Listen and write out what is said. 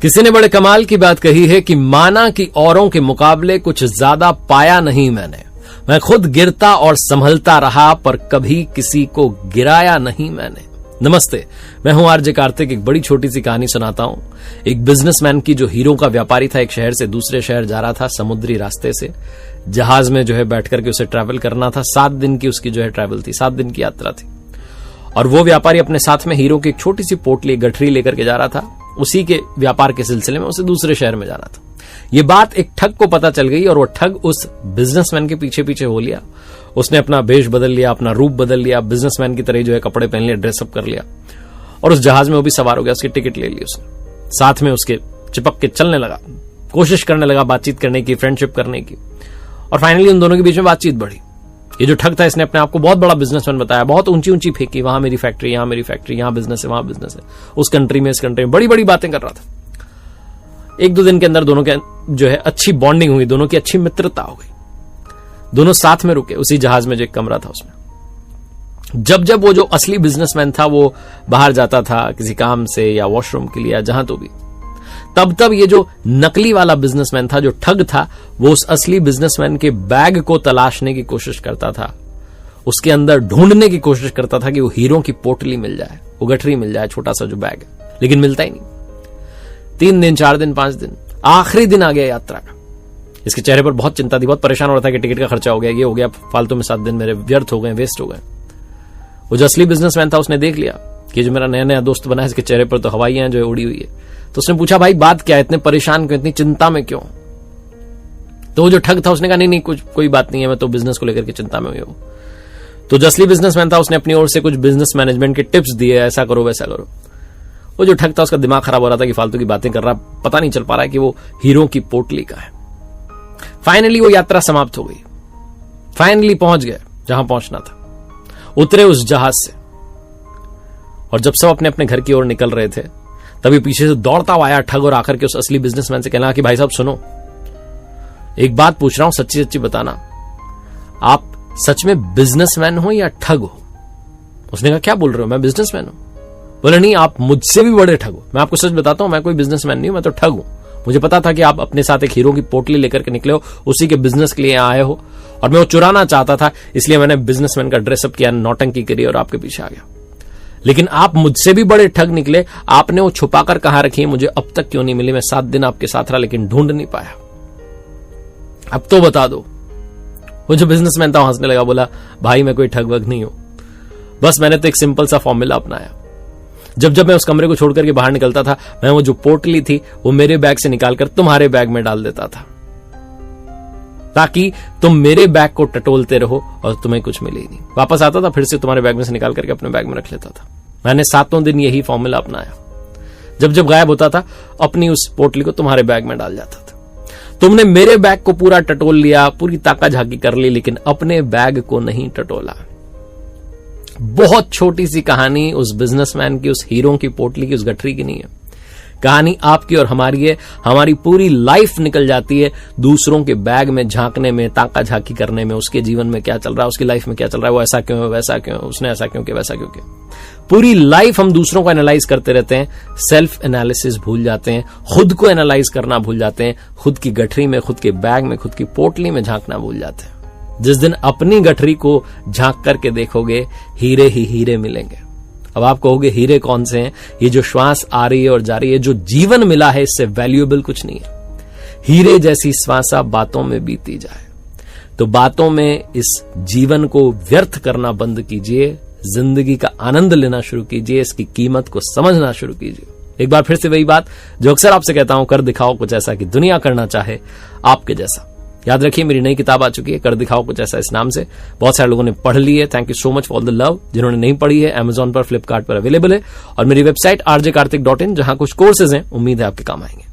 किसी ने बड़े कमाल की बात कही है कि माना कि औरों के मुकाबले कुछ ज्यादा पाया नहीं मैंने, मैं खुद गिरता और संभलता रहा पर कभी किसी को गिराया नहीं मैंने। नमस्ते, मैं हूं आरजे कार्तिक। एक बड़ी छोटी सी कहानी सुनाता हूं। एक बिजनेसमैन की जो हीरो का व्यापारी था, एक शहर से दूसरे शहर जा रहा था समुद्री रास्ते से। जहाज में बैठ करके उसे ट्रैवल करना था। 7 दिन की उसकी ट्रैवल थी, 7 दिन की यात्रा थी। और वो व्यापारी अपने साथ में हीरो की एक छोटी सी पोटली, गठरी लेकर के जा रहा था। उसी के व्यापार के सिलसिले में उसे दूसरे शहर में जाना था। ये बात एक ठग को पता चल गई और वो ठग उस बिजनेसमैन के पीछे पीछे हो लिया। उसने अपना वेश बदल लिया, अपना रूप बदल लिया, बिजनेसमैन की तरह कपड़े पहन लिए, ड्रेसअप कर लिया और उस जहाज में वो भी सवार हो गया। उसकी टिकट ले ली उसने, साथ में उसके चिपक के चलने लगा, कोशिश करने लगा बातचीत करने की, फ्रेंडशिप करने की। और फाइनली उन दोनों के बीच में बातचीत बढ़ी। ये जो ठग था इसने अपने आप को बहुत बड़ा बिजनेसमैन बताया, बहुत ऊंची ऊंची फेंकी, वहां मेरी फैक्ट्री, यहां मेरी फैक्ट्री, यहां बिजनेस है, वहां बिजनेस है, उस कंट्री में, इस कंट्री में, बड़ी बड़ी बातें कर रहा था। 1-2 दिन के अंदर दोनों के अच्छी बॉन्डिंग हुई, दोनों की अच्छी मित्रता हो गई। दोनों साथ में रुके उसी जहाज में, जो एक कमरा था उसमें। जब वो जो असली बिजनेसमैन था वो बाहर जाता था किसी काम से या वॉशरूम के लिए या जहां तो भी, तब ये जो नकली वाला बिजनेसमैन था, जो ठग था, वो उस असली बिजनेसमैन के बैग को तलाशने की कोशिश करता था। उसके अंदर ढूंढने की कोशिश करता था कि वो हीरो की पोटली मिल जाए, वो गठरी मिल जाए, छोटा सा जो बैग है, लेकिन मिलता ही नहीं। 3 दिन, 4 दिन, 5 दिन, आखिरी दिन आ गया यात्रा का। इसके चेहरे पर बहुत चिंता थी, बहुत परेशान हो रहा था कि टिकट का खर्चा हो गया, ये हो गया, फालतू में 7 दिन मेरे व्यर्थ हो गए, वेस्ट हो गए। वो जो असली बिजनेसमैन था उसने देख लिया कि जो मेरा नया नया दोस्त बना है, इसके चेहरे पर तो हवाइयां उड़ी हुई है। तो उसने पूछा, भाई बात क्या है, इतने परेशान क्यों, इतनी चिंता में क्यों? तो वो जो ठग था उसने कहा, नहीं कोई बात नहीं है, मैं तो बिजनेस को लेकर के चिंता में हुई हूं। तो जो असली बिजनेसमैन था उसने अपनी ओर से कुछ बिजनेस मैनेजमेंट के टिप्स दिए, ऐसा करो वैसा करो। वो जो ठग था उसका दिमाग खराब हो रहा था कि फालतू की बातें कर रहा, पता नहीं चल पा रहा है कि वो हीरो की पोटली का है। फाइनली वो यात्रा समाप्त हो गई। फाइनली पहुंच गए जहां पहुंचना था, उतरे उस जहाज से। और जब सब अपने अपने घर की ओर निकल रहे थे, तभी पीछे से दौड़ता हुआ आया ठग और आकर के उस असली बिजनेसमैन से कहना कि भाई साहब सुनो, एक बात पूछ रहा हूं, सच्ची सच्ची बताना, आप सच में बिजनेसमैन हो या ठग हो? उसने कहा, क्या बोल रहे हो, मैं बिजनेसमैन हूं। बोले, नहीं, आप मुझसे भी बड़े ठग हो। मैं आपको सच बताता हूं, मैं कोई बिजनेसमैन नहीं हूं, मैं तो ठग हूं। मुझे पता था कि आप अपने साथ एक हीरो की पोटली लेकर के निकले हो, उसी के बिजनेस के लिए आए हो, और मैं वो चुराना चाहता था, इसलिए मैंने बिजनेसमैन का ड्रेसअप किया, नौटंकी करी और आपके पीछे आ गया। लेकिन आप मुझसे भी बड़े ठग निकले। आपने वो छुपाकर कहां रखी है, मुझे अब तक क्यों नहीं मिली? मैं 7 दिन आपके साथ रहा लेकिन ढूंढ नहीं पाया। अब तो बता दो। वो जो बिजनेसमैन था हंसने लगा, बोला, भाई मैं कोई ठग वग नहीं हूं, बस मैंने तो एक सिंपल सा फॉर्मूला अपनाया। जब मैं उस कमरे को छोड़कर के बाहर निकलता था, मैं वो जो पोटली थी वो मेरे बैग से निकालकर तुम्हारे बैग में डाल देता था, ताकि तुम मेरे बैग को टटोलते रहो और तुम्हें कुछ मिले ही नहीं। वापस आता था, फिर से तुम्हारे बैग में से निकाल करके अपने बैग में रख लेता था। मैंने 7 दिन यही फॉर्मूला अपनाया। जब गायब होता था, अपनी उस पोटली को तुम्हारे बैग में डाल जाता था। तुमने मेरे बैग को पूरा टटोल लिया, पूरी ताका झाकी कर ली, लेकिन अपने बैग को नहीं टटोला। बहुत छोटी सी कहानी उस बिजनेसमैन की, उस हीरो की पोटली की, उस गठरी की नहीं है। कहानी आपकी और हमारी है। हमारी पूरी लाइफ निकल जाती है दूसरों के बैग में झांकने में, ताका झाकी करने में, उसके जीवन में क्या चल रहा है, उसकी लाइफ में क्या चल रहा है, वो ऐसा क्यों है, वैसा क्यों है, उसने ऐसा क्यों किया, वैसा क्यों किया। पूरी लाइफ हम दूसरों को एनालाइज करते रहते हैं, सेल्फ एनालिसिस भूल जाते हैं, खुद को एनालाइज करना भूल जाते हैं, खुद की गठरी में, खुद के बैग में, खुद की पोटली में झांकना भूल जाते हैं। जिस दिन अपनी गठरी को झांक करके देखोगे, हीरे ही हीरे मिलेंगे। अब आप कहोगे, हीरे कौन से हैं? ये जो श्वास आ रही है और जा रही है, जो जीवन मिला है, इससे वैल्यूएबल कुछ नहीं है। हीरे जैसी श्वासा बातों में बीती जाए, तो बातों में इस जीवन को व्यर्थ करना बंद कीजिए, जिंदगी का आनंद लेना शुरू कीजिए, इसकी कीमत को समझना शुरू कीजिए। एक बार फिर से वही बात जो अक्सर आपसे कहता हूं, कर दिखाओ कुछ ऐसा कि दुनिया करना चाहे आपके जैसा। याद रखिए, मेरी नई किताब आ चुकी है, कर दिखाओ कुछ ऐसा, इस नाम से। बहुत सारे लोगों ने पढ़ ली है, thank you so much for the love. जिन्होंने नहीं पढ़ी है, Amazon पर, फ्लिपकार्ट पर अवेलेबल है, और मेरी वेबसाइट rjkartik.in, जहां कुछ कोर्सेज हैं, उम्मीद है आपके काम आएंगे।